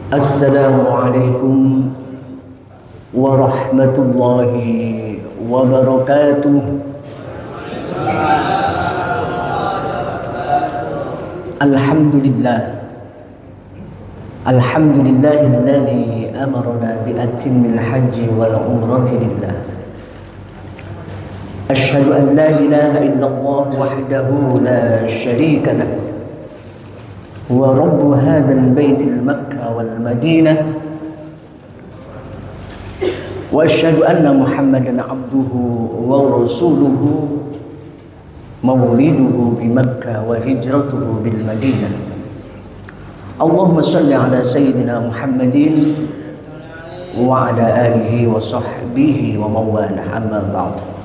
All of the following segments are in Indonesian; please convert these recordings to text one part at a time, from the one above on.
Assalamualaikum warahmatullahi wabarakatuh. Alhamdulillahilladzi amarna bi atammil haji wal umrati lillah. Asyhadu an la ilaha illallah wahdahu la syarika lah. Wa rabbu hadzal baitil Makkah wal Madinah. Wa asyhadu anna Muhammadan abduhu wa rasuluhu. Mauliduhu bi Makkah wa hijratuhu bil Madinah. Allahumma shalli ala sayyidina Muhammadin wa ala alihi wa sahbihi wa mawalah, amma ba'd.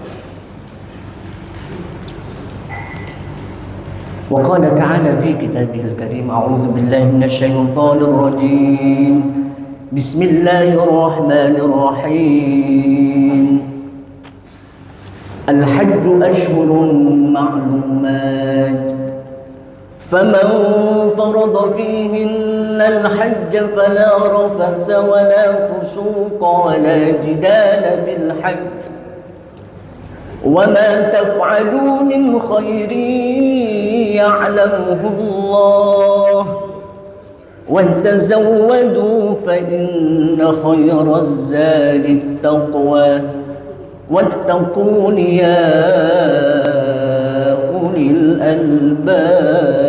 Wa qala ta'ala fi kitabihil karim, a'udzu billahi minasy syaithanir rajim. Bismillahirrahmanirrahim. Al-hajju ashhurun ma'lumat. فمن فرض فيهن الحج فلا رفث ولا فسوق ولا جدال في الحج وما تفعلوا من خير يعلمه الله وتزودوا فإن خير الزاد التقوى واتقون يا أولي الألباب.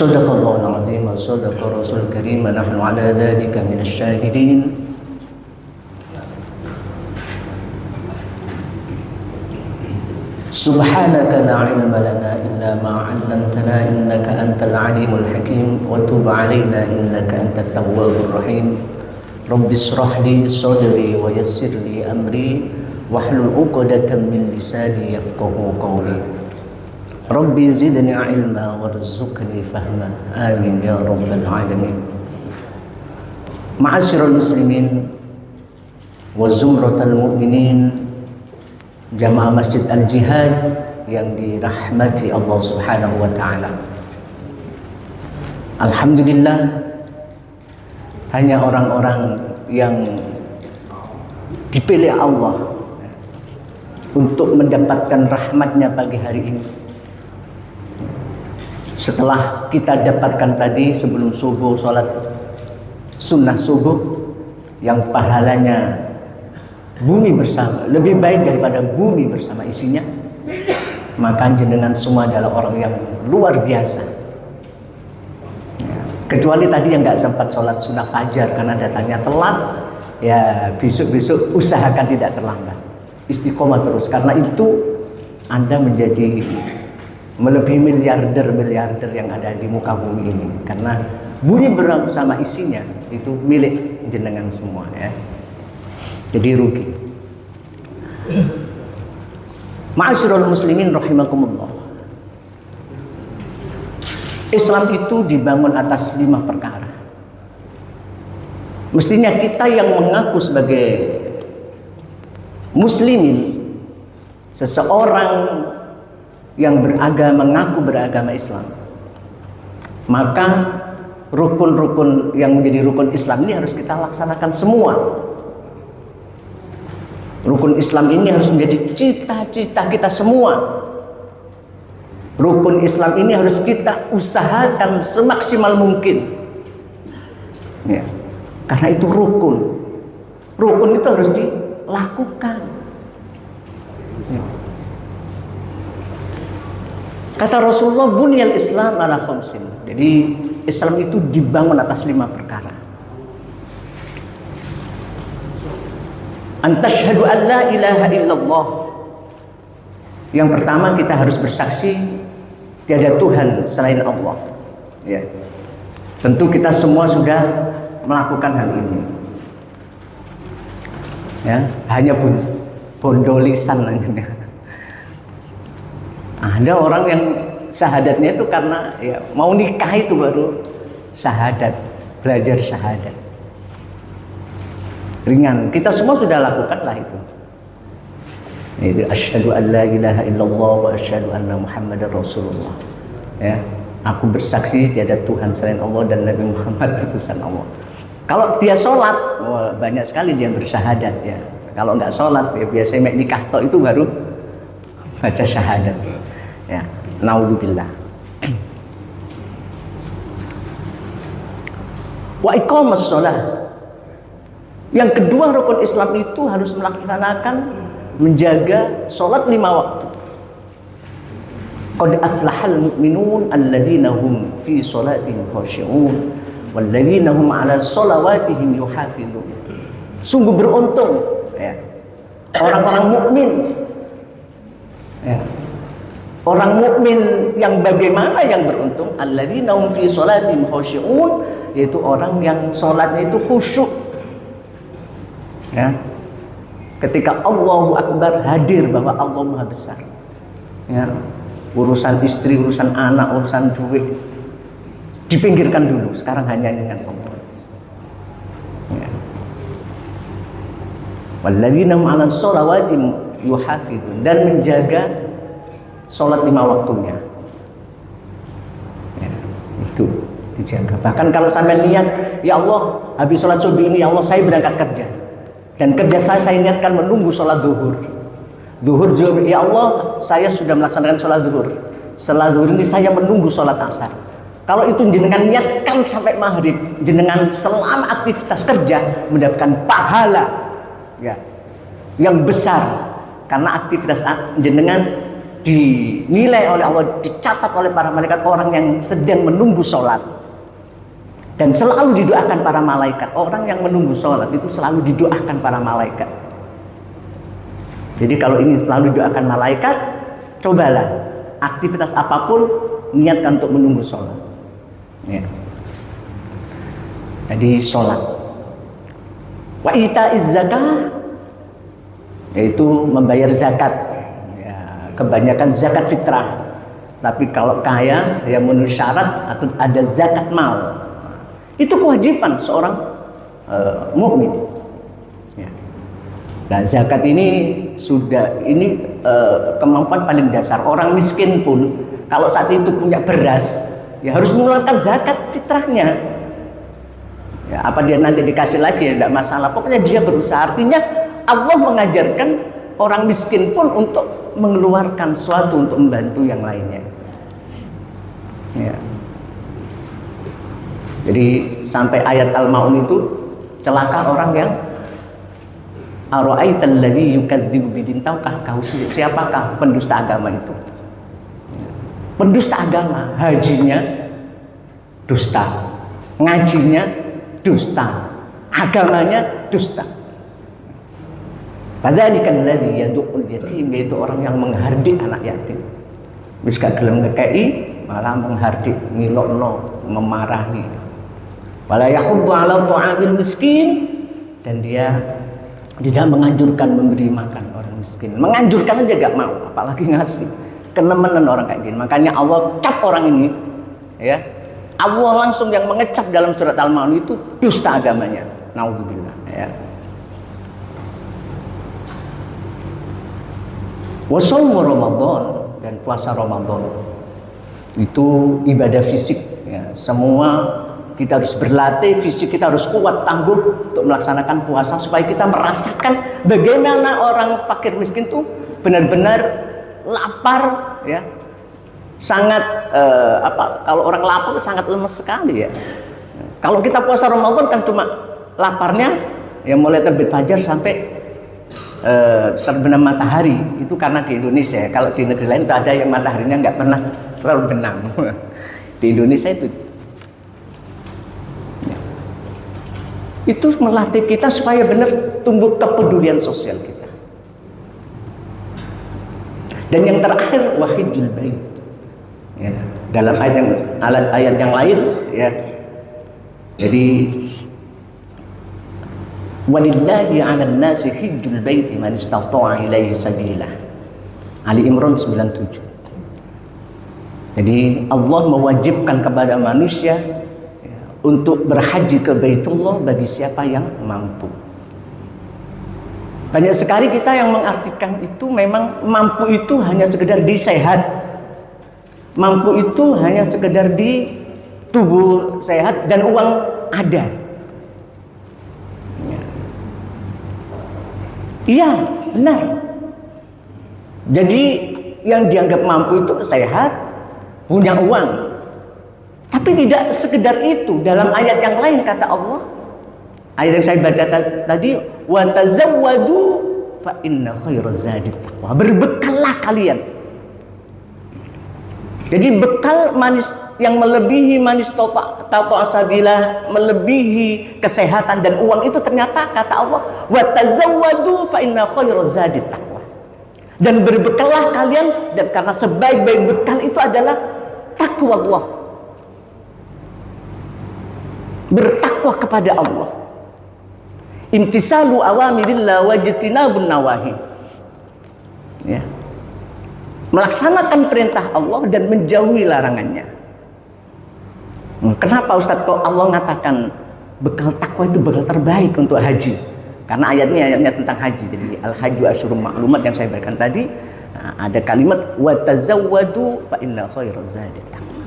Sadaqallahul azim wa sadaqa rasul karim wa nahnu ala dzalika minasy syahidin. Subhanaka la ilma lana illa ma 'allamtana innaka antal alimul hakim wa tub 'alaina innaka antat tawwabur rahim. Rabbi shrah li sadri wa yassir li amri wahlul 'uqdatam min lisani yafqahu qawli. Rabbi zidni ilma warzuqni fahma. Amin ya rabbal alamin. Ma'asyiral muslimin wa zumratal mu'minin, jamaah Masjid Al-Jihad yang dirahmati Allah Subhanahu wa taala. Alhamdulillah, hanya orang-orang yang dipilih Allah untuk mendapatkan rahmatnya pagi hari ini. Setelah kita dapatkan tadi sebelum subuh sholat sunnah subuh yang pahalanya bumi bersama lebih baik daripada bumi bersama isinya, maka jenengan semua adalah orang yang luar biasa. Kecuali tadi yang nggak sempat sholat sunnah fajar karena datangnya telat, ya besok-besok usahakan tidak terlambat, istiqomah terus, karena itu Anda menjadi melebihi miliarder yang ada di muka bumi ini, karena bumi bersama isinya itu milik jenengan semua, ya. Jadi rugi. Ma'asyiral muslimin rahimakumullah. Islam itu dibangun atas 5 perkara. Mestinya kita yang mengaku sebagai muslimin, seseorang yang mengaku beragama Islam, maka rukun-rukun yang menjadi rukun Islam ini harus kita laksanakan semua. Rukun Islam ini harus menjadi cita-cita kita semua. Rukun Islam ini harus kita usahakan semaksimal mungkin, ya. Karena itu rukun. Rukun itu harus dilakukan, ya. Kata Rasulullah, bunyal Islam ala khamsin. Jadi Islam itu dibangun atas 5 perkara. Antashhadu an la ilaha illallah. Yang pertama, kita harus bersaksi tiada Tuhan selain Allah, ya. Tentu kita semua sudah melakukan hal ini, ya. Hanya bondo lisan aja. Ada orang yang syahadatnya itu karena ya mau nikah itu baru syahadat, belajar syahadat. Ringan, kita semua sudah lakukan lah itu. Itu asyhadu an la ilaha illallah wa asyhadu anna Muhammadar Rasulullah. Ya, aku bersaksi tiada Tuhan selain Allah dan Nabi Muhammad utusan Allah. Kalau dia sholat, wah, banyak sekali dia bersyahadat ya. Kalau nggak sholat, ya biasanya nikah tok itu baru baca syahadat. Ya, naudzubillah. Wa iqamas shalah. Yang kedua rukun Islam itu harus melaksanakan menjaga sholat 5 waktu. Qad aflahal mu'minun alladzina hum fi sholatihim khashi'un walladzina hum 'ala sholawatihim yuhafizun. Sungguh beruntung ya, orang-orang mukmin. Ya. Orang mukmin yang bagaimana yang beruntung? Alladzina hum fi sholatihim khashi'un, yaitu orang yang sholatnya itu khusyuk. Ya. Ketika Allahu Akbar hadir bahwa Allah Maha Besar. Ya. Urusan istri, urusan anak, urusan duit dipinggirkan dulu. Sekarang hanya ingat Allah. Ya. Walladzina 'ala sholawatihim yuhafizun, dan menjaga sholat 5 waktunya. Ya, itu dijaga. Bahkan kalau sampai niat, ya Allah, habis sholat subuh ini, ya Allah, saya berangkat kerja. Dan kerja saya niatkan menunggu sholat zuhur. Zuhur, ya Allah, saya sudah melaksanakan sholat zuhur. Setelah zuhur ini saya menunggu sholat asar. Kalau itu jenengan niatkan sampai maghrib, jenengan selama aktivitas kerja mendapatkan pahala ya yang besar, karena aktivitas jenengan dinilai oleh Allah, dicatat oleh para malaikat orang yang sedang menunggu sholat. Dan selalu didoakan para malaikat. Orang yang menunggu sholat itu selalu didoakan para malaikat. Jadi kalau ini selalu didoakan malaikat, cobalah aktivitas apapun niatkan untuk menunggu sholat ya. Jadi sholat. Wa ita'iz zakah, yaitu membayar zakat ya, kebanyakan zakat fitrah. Tapi kalau kaya yang memenuhi syarat atau ada zakat mal, itu kewajiban seorang mukmin. Ya. Nah, zakat ini sudah kemampuan paling dasar. Orang miskin pun kalau saat itu punya beras, ya harus mengeluarkan zakat fitrahnya. Ya, apa dia nanti dikasih lagi ya tidak masalah. Pokoknya dia berusaha. Artinya Allah mengajarkan orang miskin pun untuk mengeluarkan sesuatu untuk membantu yang lainnya. Ya. Jadi sampai ayat Al-Maun itu celaka orang yang ara'aital ladzi yukadzibu bidin, tahukah kau siapakah pendusta agama itu? Pendusta agama, hajinya dusta, ngajinya dusta, agamanya dusta. Fadzalikal ladzi yad'ul yatim, yaitu orang yang menghardik anak yatim. Wis gak gelem ngekei malah menghardik, ngilokno, memarahi. Wala yahuddu 'ala ta'amil miskin, dan dia tidak menganjurkan memberi makan orang miskin. Menganjurkan aja gak mau, apalagi ngasih. Kenemenan orang kayak gini. Makanya Allah cap orang ini ya. Allah langsung yang mengecap dalam surat Al-Maun itu dusta agamanya. Naudzubillah ya. Wa shaum Ramadan, dan puasa Ramadan itu ibadah fisik ya. Semua kita harus berlatih, fisik kita harus kuat, tangguh untuk melaksanakan puasa supaya kita merasakan bagaimana orang fakir miskin tuh benar-benar lapar ya. Sangat kalau orang lapar sangat lemes sekali ya. Kalau kita puasa Ramadan kan cuma laparnya ya mulai terbit fajar sampai terbenam matahari. Itu karena di Indonesia. Kalau di negeri lain itu ada yang mataharinya nggak pernah terbenam. Di Indonesia itu melatih kita supaya benar tumbuh kepedulian sosial kita. Dan yang terakhir wahidul bait ya, dalam ayat yang lain ya. Jadi walillahi 'alan nasi hijjul baiti man istata'a ilaihi sabila. Ali Imran 97. Jadi Allah mewajibkan kepada manusia untuk berhaji ke Baitullah bagi siapa yang mampu. Banyak sekali kita yang mengartikan itu memang mampu itu hanya sekedar di sehat. Mampu itu hanya sekedar di tubuh sehat dan uang ada. Iya, benar. Jadi yang dianggap mampu itu sehat, punya uang. Tapi tidak sekedar itu. Dalam ayat yang lain kata Allah, ayat yang saya baca tadi, wa tazawwadu fa inna khairaz zadi taqwa. Berbekallah kalian. Jadi bekal manis yang melebihi manis tato asabila, melebihi kesehatan dan uang itu ternyata kata Allah, wa tazawwadu fa inna khairaz zadi taqwa. Dan berbekallah kalian, dan karena sebaik-baik bekal itu adalah takwa Allah. Bertakwa kepada Allah. Imtisalu awamirillah wajtinabun nawahi. Ya. Melaksanakan perintah Allah dan menjauhi larangannya. Kenapa Ustadz kok Allah mengatakan bekal takwa itu bekal terbaik untuk haji? Karena ayatnya tentang haji. Jadi al-hajju asyurun ma'lumat yang saya bacakan tadi, ada kalimat wa tazawwadu fa inna khairaz zadi taqwa.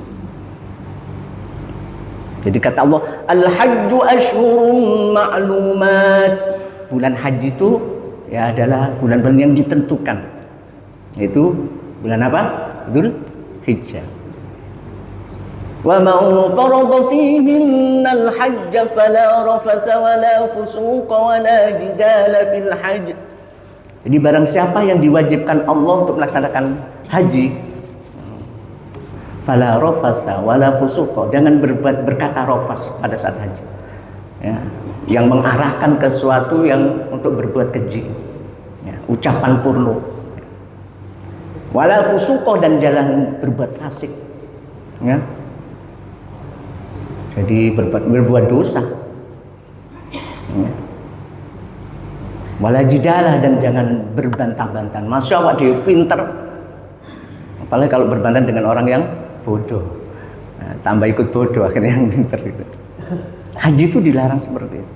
Jadi kata Allah, al-hajju asyhurun ma'lumat. Bulan haji itu ya adalah bulan-bulan yang ditentukan. Yaitu bulan apa? Dzulhijjah. Wa man farada fihinna al-hajj fala rafasa wala fusuqa wala jidala fil hajj. Jadi barang siapa yang diwajibkan Allah untuk melaksanakan haji, fala rafasa wala fusuqa, jangan berkata rafas pada saat haji, ya, yang mengarahkan ke sesuatu yang untuk berbuat keji, ya, ucapan porno, wala fusuqa, dan jangan berbuat fasik, ya, jadi berbuat dosa, ya. Wala jidalah, dan jangan berbantah-bantahan. Masya Allah dia pinter, apalagi kalau berbantah dengan orang yang bodoh, nah, tambah ikut bodoh akhirnya yang pinter gitu. Haji itu dilarang seperti itu.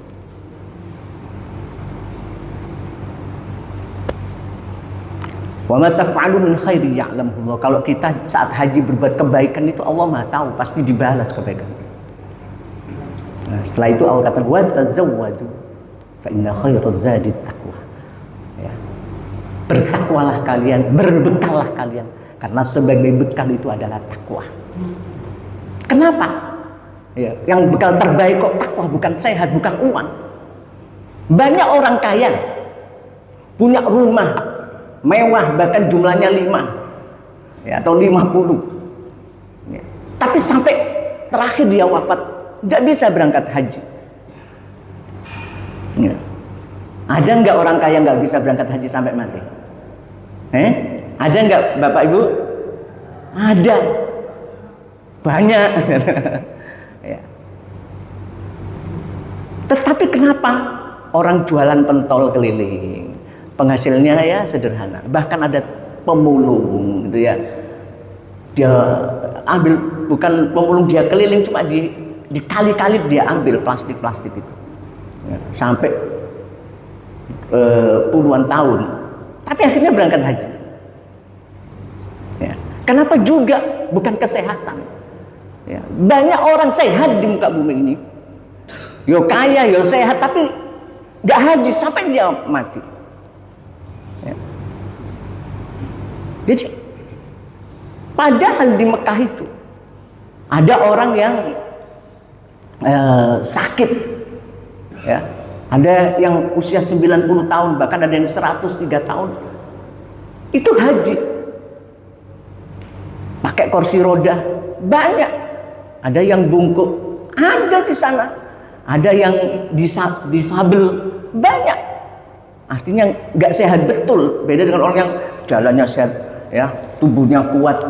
Wa ma taf'alu min khairi ya'lamuhu Allah. Kalau kita saat haji berbuat kebaikan itu Allah Maha tahu, pasti dibalas kebaikan. Nah, setelah itu Allah kata wa tazawwadu fa inna khairaz zadi taqwa. Ya. Bertakwalah kalian, berbekallah kalian, karena sebagai bekal itu adalah takwa. Kenapa? Ya, yang bekal terbaik kok takwa, bukan sehat, bukan uang. Banyak orang kaya punya rumah mewah, bahkan jumlahnya 5, ya, atau 50, ya. Tapi sampai terakhir dia wafat nggak bisa berangkat haji. Ya. Ada nggak orang kaya nggak bisa berangkat haji sampai mati? Ada nggak Bapak Ibu? Ada, banyak. Ya. Tetapi kenapa orang jualan pentol keliling, penghasilnya ya sederhana, bahkan ada pemulung gitu ya, dia ambil, bukan pemulung, dia keliling cuma dikali-kali dia ambil plastik-plastik itu, ya, sampai puluhan tahun, tapi akhirnya berangkat haji. Ya. Kenapa juga? Bukan kesehatan. Ya. Banyak orang sehat di muka bumi ini, yo kaya, yo sehat, tapi nggak haji sampai dia mati. Ya. Jadi padahal di Mekah itu ada orang yang sakit, ya, ada yang usia 90 tahun, bahkan ada yang 103 tahun, itu haji pakai kursi roda, banyak. Ada yang bungkuk, ada di sana. Ada yang difabel, banyak. Artinya nggak sehat betul. Beda dengan orang yang jalannya sehat, ya, tubuhnya kuat.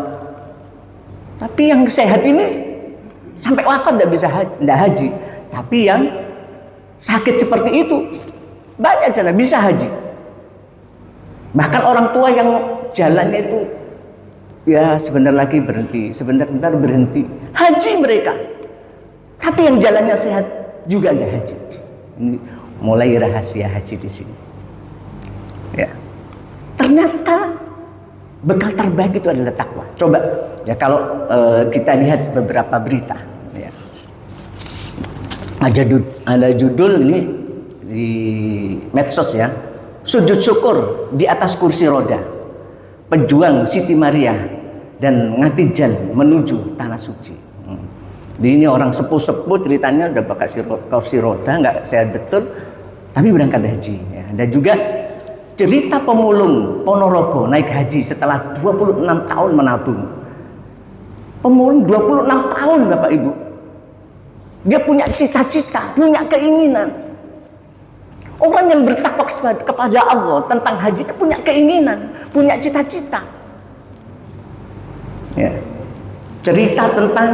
Tapi yang sehat ini sampai wafat nggak haji. Tapi yang sakit seperti itu banyak sana bisa haji. Bahkan orang tua yang jalannya itu ya sebentar lagi berhenti, sebentar berhenti, haji mereka. Tapi yang jalannya sehat juga nggak haji. Ini mulai rahasia haji di sini. Ternyata bekal terbaik itu adalah takwa. Coba ya kalau kita lihat beberapa berita ya. Ada judul ini di medsos ya, sujud syukur di atas kursi roda, pejuang Siti Maria dan Ngatijan menuju tanah suci. Jadi ini orang sepuh-sepuh ceritanya udah pakai kursi roda, nggak sehat betul, tapi berangkat haji. Ya. Dan juga cerita pemulung Ponorogo naik haji setelah 26 tahun menabung. Pemulung 26 tahun Bapak Ibu. Dia punya cita-cita, punya keinginan. Orang yang bertakwa kepada Allah tentang haji dia punya keinginan, punya cita-cita. Ya. Cerita tentang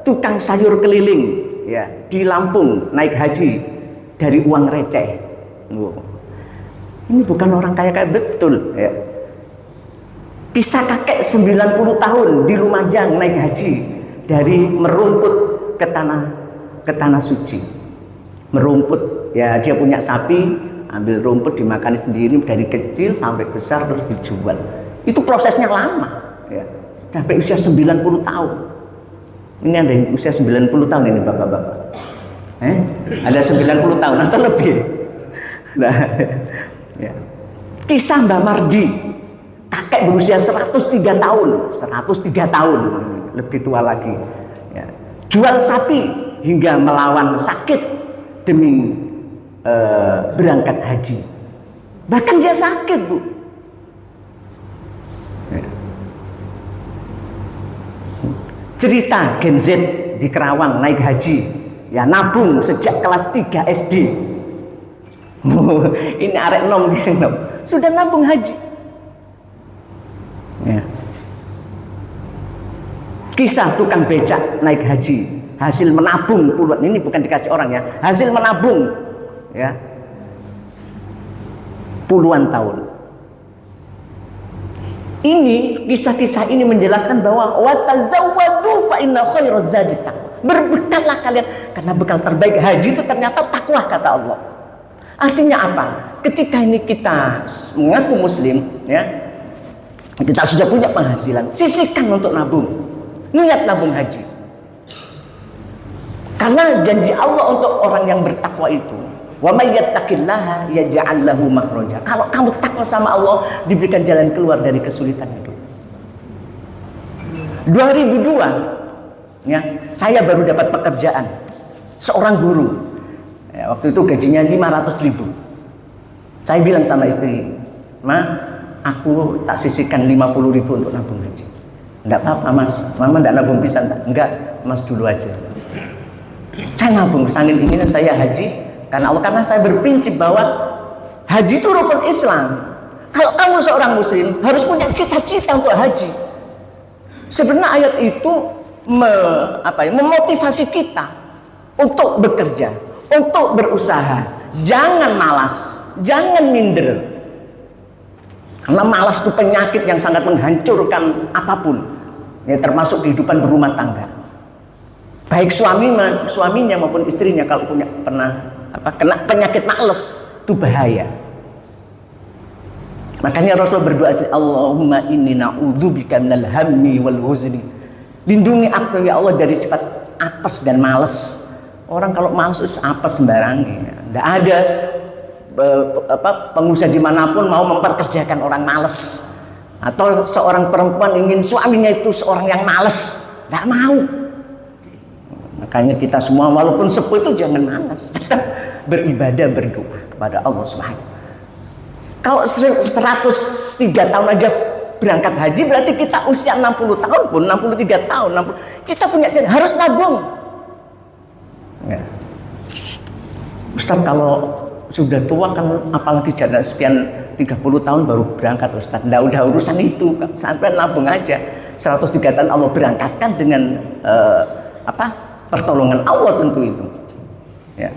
tukang sayur keliling ya di Lampung naik haji dari uang receh. Ini bukan orang kaya betul ya. Kisah kakek 90 tahun di Lumajang naik haji dari merumput ke tanah suci. Merumput ya, dia punya sapi, ambil rumput dimakan sendiri dari kecil sampai besar terus dijual. Itu prosesnya lama ya. Sampai usia 90 tahun. Ini ada yang usia 90 tahun ini bapak-bapak. Ada 90 tahun atau lebih. Nah, ya. Kisah Mbah Mardi, kakek berusia 103 tahun, 103 tahun, lebih tua lagi. Ya. Jual sapi hingga melawan sakit demi berangkat haji. Bahkan dia sakit, Bu. Ya. Cerita Gen Z di Kerawang naik haji, ya nabung sejak kelas 3 SD. Ini arek nom di sini sudah nabung haji. Ya. Kisah tukang becak naik haji, hasil menabung puluhan, ini bukan dikasih orang ya, hasil menabung ya puluhan tahun. Ini kisah-kisah ini menjelaskan bahwa watazawwadu fa inna khairaz zadi taqwa. Berbekallah kalian karena bekal terbaik haji itu ternyata takwa kata Allah. Artinya apa? Ketika ini kita mengaku muslim ya, kita sudah punya penghasilan, sisihkan untuk nabung. Niat nabung haji. Karena janji Allah untuk orang yang bertakwa itu, wa may yattaqillaha yaj'al lahu makhraja. Kalau kamu takwa sama Allah, diberikan jalan keluar dari kesulitan hidup. 2002 ya, saya baru dapat pekerjaan seorang guru. Ya, waktu itu gajinya 500.000. Saya bilang sama istri, "Ma, aku tak sisihkan 50.000 untuk nabung haji." "Enggak apa-apa, Mas. Mama enggak nabung pisan tak?" "Enggak, Mas dulu aja." Saya nabung, saking ingin saya haji karena Allah, karena saya berprinsip bahwa haji itu rukun Islam. Kalau kamu seorang muslim harus punya cita-cita untuk haji. Sebenarnya ayat itu memotivasi kita untuk bekerja, untuk berusaha. Jangan malas, jangan minder. Karena malas itu penyakit yang sangat menghancurkan apapun, ya, termasuk kehidupan berumah tangga. Baik suaminya maupun istrinya kalau pernah kena penyakit malas itu bahaya. Makanya Rasulullah berdoa, Allahumma inni na'udzubika minal hammi wal huzni. Lindungi aku ya Allah dari sifat apes dan malas. Orang kalau malas itu apes sembarangnya. Tidak ada pengusaha dimanapun mau memperkerjakan orang malas. Atau seorang perempuan ingin suaminya itu seorang yang malas. Tidak mau. Makanya kita semua walaupun sepuh itu jangan malas, beribadah, berdoa kepada Allah Subhanahu. Kalau 103 tahun aja berangkat haji, berarti kita usia 60 tahun pun, 63 tahun, kita punya harus nabung. Ya. Ustaz kalau sudah tua kan apalagi jalan sekian 30 tahun baru berangkat Ustaz. Nah, udah urusan itu, sampai nabung aja. 103 tahun Allah berangkatkan dengan pertolongan Allah tentu itu. Ya.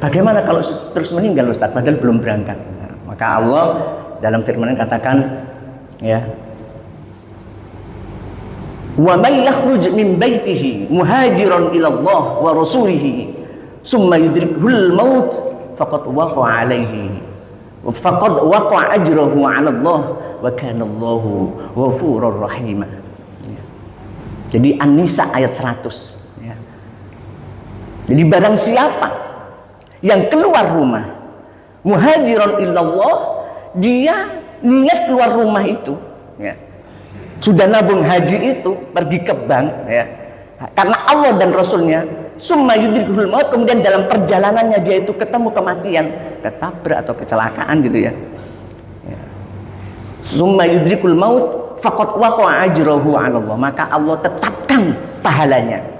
Bagaimana kalau terus meninggal Ustaz padahal belum berangkat? Nah, maka Allah dalam firman-Nya katakan ya, wa may yakhruj min baitihi muhajiran ila Allah wa rasulihi summa yudrikuhul maut faqad waqa alaihi faqad waqa'a ajruhu 'ala Allah wa kana Allahu ghafurur rahim. Jadi An-Nisa ayat 100 ya. Jadi barang siapa yang keluar rumah muhajiran illallah, dia niat keluar rumah itu ya, sudah nabung haji itu, pergi ke bank ya, karena Allah dan Rasulnya, summa yudrikul maut, kemudian dalam perjalanannya dia itu ketemu kematian, ketabrak atau kecelakaan gitu ya, summa yudrikul maut faqad waqa'a ajruhu 'ala Allah, maka Allah tetapkan pahalanya.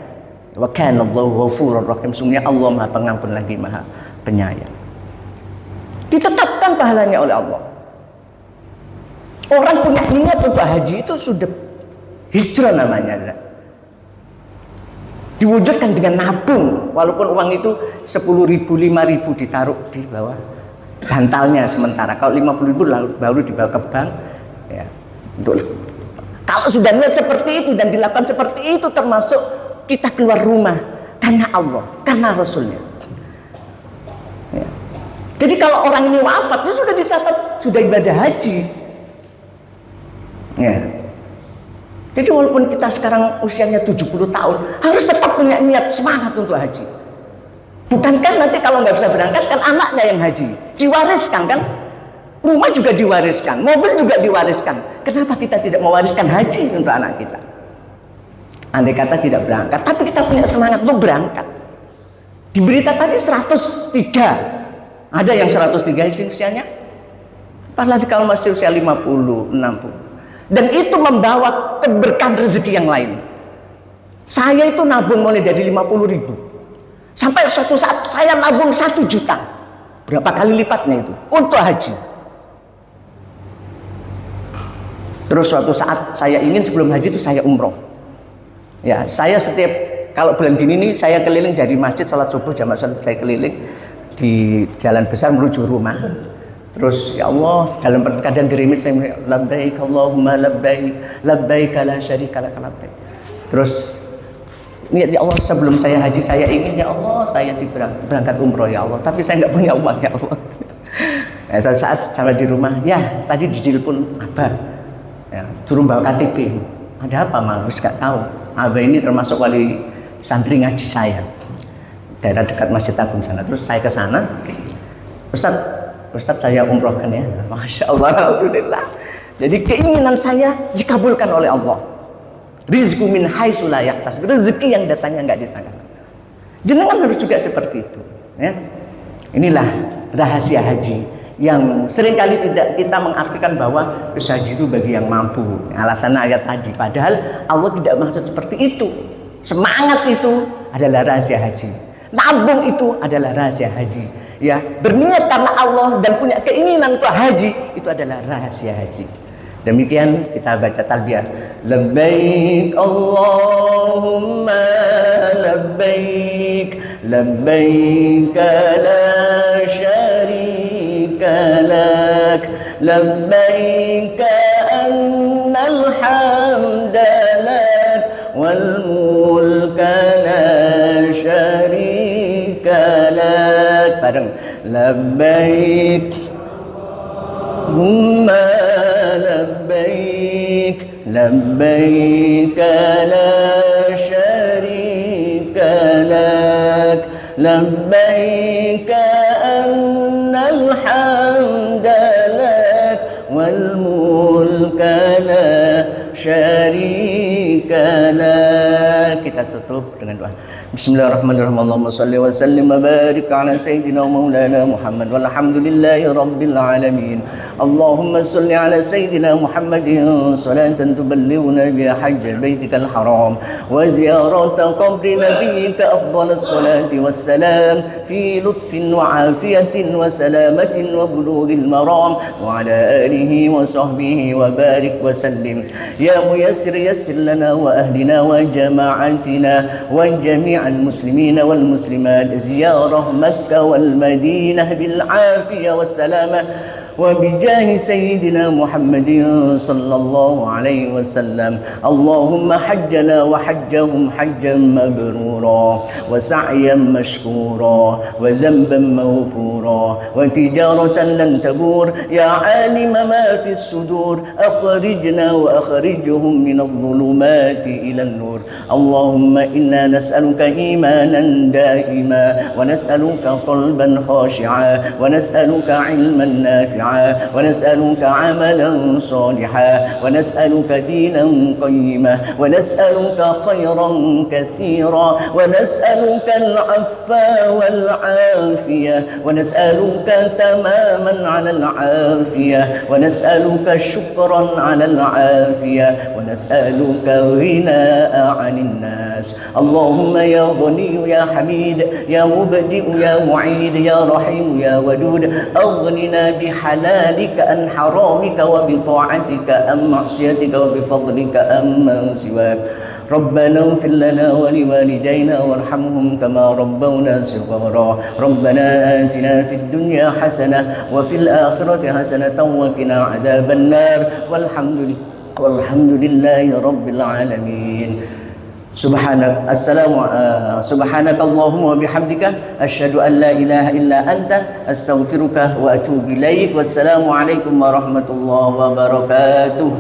Wa kana Allahu ghafurur rahim, sungguhnya Allah Maha Pengampun lagi Maha Penyayang. Ditetapkan pahalanya oleh Allah. Orang punya niat untuk haji itu sudah hijrah namanya. Diwujudkan dengan nabung, walaupun uang itu 10.000, 5.000 ditaruh di bawah bantalnya sementara. Kalau 50.000 lalu baru dibawa ke bank ya. Kalau sudah niat seperti itu dan dilakukan seperti itu, termasuk kita keluar rumah karena Allah, karena Rasulnya ya. Jadi kalau orang ini wafat, itu sudah dicatat sudah ibadah haji ya. Jadi walaupun kita sekarang usianya 70 tahun, harus tetap punya niat semangat untuk haji. Bukankah nanti kalau nggak bisa berangkat, kan anaknya yang haji, diwariskan kan? Rumah juga diwariskan, mobil juga diwariskan. Kenapa kita tidak mewariskan haji untuk anak kita? Andai kata tidak berangkat, tapi kita punya semangat untuk berangkat. Di berita tadi 103, ada yang 103 usianya, apalagi kalau masih usia 50, 60. Dan itu membawa keberkahan rezeki yang lain. Saya itu nabung mulai dari 50.000 sampai suatu saat saya nabung 1 juta. Berapa kali lipatnya itu untuk haji. Terus suatu saat saya ingin sebelum haji itu saya umroh. Ya, saya setiap kalau bulan gini nih saya keliling dari masjid sholat subuh, jamaah saya keliling di jalan besar menuju rumah. Terus ya Allah, dalam keadaan gerimis saya labbaik Allahumma labbaik, labbaik la syarika lak labbaik. Terus niat ya Allah, sebelum saya haji saya ingin ya Allah saya berangkat umroh ya Allah, tapi saya nggak punya uang ya Allah. Ya, saat sampai di rumah, ya tadi ditelepon Abah, ya, suruh bawa KTP. Ada apa Mang? Wis nggak tahu. Abah ini termasuk wali santri ngaji saya, daerah dekat Masjid Agung sana. Terus saya ke sana, Ustadz saya umrohkan ya. Masya Allah, alhamdulillah. Jadi keinginan saya dikabulkan oleh Allah. Rizqu min haitsu la yahtasib, rezeki yang datangnya nggak disangka-sangka. Jenengan harus juga seperti itu ya. Inilah rahasia haji yang seringkali tidak kita mengartikan bahwa haji itu bagi yang mampu. Alasannya ayat tadi, padahal Allah tidak maksud seperti itu. Semangat itu adalah rahasia haji. Nabung itu adalah rahasia haji. Ya, berniat karena Allah dan punya keinginan untuk haji, itu adalah rahasia haji. Demikian kita baca talbiyah. Labbaik Allahumma labbaik, labbaik la syarika lak, labbaik annal hamda lak wal mulka la syarika lak. Bareng labbaik Allahumma labbaik, labbaik la syarika lak, labbaik annal hamda lak wal mulka la syarika lak. Kita tutup dengan doa. Bismillahirrahmanirrahim. Allahumma salli wa sallim wa barik ala sayyidina wa maulana Muhammad walhamdulillahi rabbil alamin. Allahumma salli ala sayyidina Muhammadin salatan tuballighuna biha hajja baitikal haram wa ziyarata qabri nabiyyika afdalas salati wassalam fi lutfin wa afiyatin wa salamatin wa bulughil maram wa ala alihi wa sahbihi wa barik wa sallim. Ya muyassir yassir lana wa ahlina wa jama'atina wa jami' المسلمين والمسلمات زيارة مكة والمدينة بالعافية والسلامة وبجاه سيدنا محمد صلى الله عليه وسلم. اللهم حجنا وحجهم حجا مبرورا وسعيا مشكورا وذنبا مغفورا وتجارة لن تبور. يا عالم ما في الصدور أخرجنا وأخرجهم من الظلمات إلى النور. اللهم إنا نسألك إيمانا دائما ونسألك قلبا خاشعا ونسألك علما نافعا ونسألك عملا صالحا ونسألك دينا قيما ونسألك خيرا كثيرا ونسألك العفا والعافية ونسألك تماما على العافية ونسألك شكرا على العافية ونسألك غناء عن الناس. اللهم يا غني يا حميد يا مبدئ يا معيد يا رحيم يا ودود أغننا بحلالك عن حرامك وبطاعتك عن معصيتك وبفضلك عمن سواك. ربنا اغفر لنا ولوالدينا وارحمهم كما ربونا صغارا. ربنا آتنا في الدنيا حسنة وفي الآخرة حسنة وقنا عذاب النار. والحمد لله رب العالمين. سبحانك اللهم وبحمدك أشهد أن لا إله إلا أنت أستغفرك وأتوب إليك. والسلام عليكم ورحمة الله وبركاته.